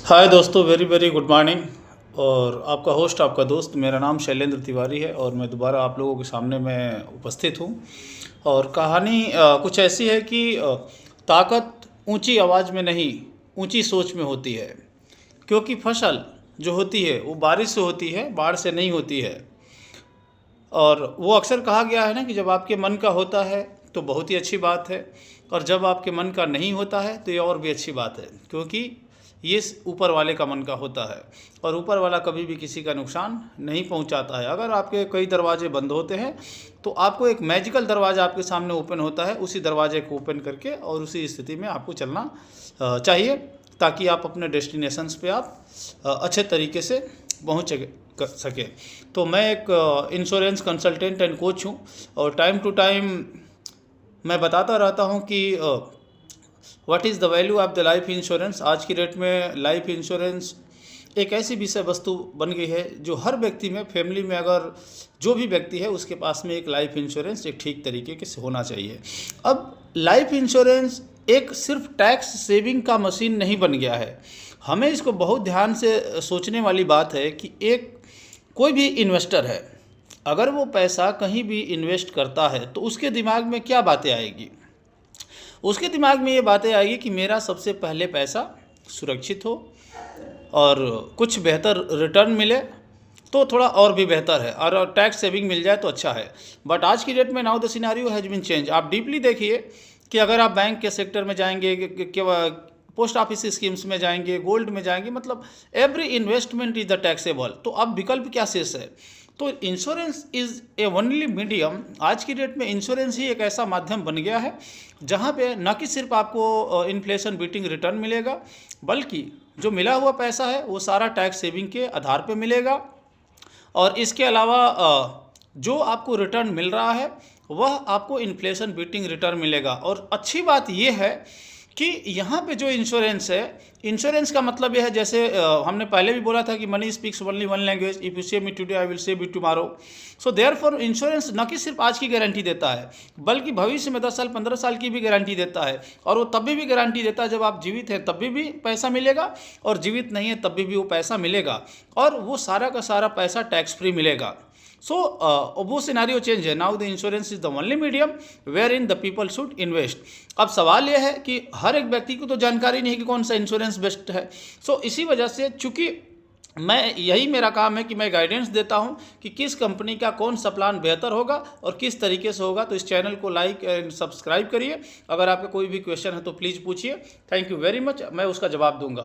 हाय दोस्तों, very very good morning. और आपका होस्ट, आपका दोस्त, मेरा नाम शैलेंद्र तिवारी है और मैं दोबारा आप लोगों के सामने मैं उपस्थित हूँ। और कहानी कुछ ऐसी है कि ताकत ऊंची आवाज़ में नहीं, ऊंची सोच में होती है। क्योंकि फसल जो होती है वो बारिश से होती है, बाढ़ से नहीं होती है। और वो अक्सर कहा गया है ना कि जब आपके मन का होता है तो बहुत ही अच्छी बात है, और जब आपके मन का नहीं होता है तो ये और भी अच्छी बात है, क्योंकि ये ऊपर वाले का मन का होता है। और ऊपर वाला कभी भी किसी का नुकसान नहीं पहुंचाता है। अगर आपके कई दरवाजे बंद होते हैं तो आपको एक मैजिकल दरवाज़ा आपके सामने ओपन होता है, उसी दरवाजे को ओपन करके और उसी स्थिति में आपको चलना चाहिए, ताकि आप अपने डेस्टिनेशंस पे आप अच्छे तरीके से पहुँच कर सके। तो मैं एक इंश्योरेंस कंसल्टेंट एंड कोच हूँ, और टाइम टू टाइम मैं बताता रहता हूँ कि what is the value of the life insurance. आज की डेट में लाइफ इंश्योरेंस एक ऐसी विषय वस्तु बन गई है जो हर व्यक्ति में, फैमिली में अगर जो भी व्यक्ति है उसके पास में एक लाइफ इंश्योरेंस एक ठीक तरीके से होना चाहिए। अब लाइफ इंश्योरेंस एक सिर्फ टैक्स सेविंग का मशीन नहीं बन गया है। हमें इसको बहुत ध्यान से सोचने वाली बात है कि एक कोई भी इन्वेस्टर है, अगर वो पैसा कहीं भी इन्वेस्ट करता है तो उसके दिमाग में क्या बातें आएगी? उसके दिमाग में ये बातें आएगी कि मेरा सबसे पहले पैसा सुरक्षित हो और कुछ बेहतर रिटर्न मिले तो थोड़ा और भी बेहतर है, और टैक्स सेविंग मिल जाए तो अच्छा है। बट आज की डेट में now the scenario has been change. आप डीपली देखिए कि अगर आप बैंक के सेक्टर में जाएंगे, पोस्ट ऑफिस स्कीम्स में जाएंगे, गोल्ड में जाएंगे, मतलब every investment is the taxable. तो अब विकल्प क्या शेष है? तो insurance is A only medium. आज की डेट में इंश्योरेंस ही एक ऐसा माध्यम बन गया है जहाँ पे न कि सिर्फ आपको इन्फ्लेशन बीटिंग रिटर्न मिलेगा, बल्कि जो मिला हुआ पैसा है वो सारा टैक्स सेविंग के आधार पे मिलेगा। और इसके अलावा जो आपको रिटर्न मिल रहा है वह आपको इन्फ्लेशन बीटिंग रिटर्न मिलेगा। और अच्छी बात यह है कि यहाँ पे जो इंश्योरेंस है, इंश्योरेंस का मतलब यह है, जैसे हमने पहले भी बोला था कि money speaks only one language, if you say me today I will say be tomorrow. So therefore insurance न कि सिर्फ आज की गारंटी देता है, बल्कि भविष्य में 10 साल 15 साल की भी गारंटी देता है। और वो तभी भी गारंटी देता है जब आप जीवित हैं तभी भी पैसा मिलेगा, और जीवित नहीं है तभी भी वो पैसा मिलेगा, और वो सारा का सारा पैसा टैक्स फ्री मिलेगा। सो वो सिनारियो चेंज है। Now the insurance is the only medium where in the people should invest. अब सवाल यह है कि हर एक व्यक्ति को तो जानकारी नहीं कि कौन सा इंश्योरेंस बेस्ट है। सो इसी वजह से, चूँकि मैं, यही मेरा काम है कि मैं गाइडेंस देता हूं कि किस कंपनी का कौन सा प्लान बेहतर होगा और किस तरीके से होगा। तो इस चैनल को लाइक एंड सब्सक्राइब करिए। अगर आपका कोई भी क्वेश्चन है तो प्लीज़ पूछिए। थैंक यू वेरी मच, मैं उसका जवाब दूंगा।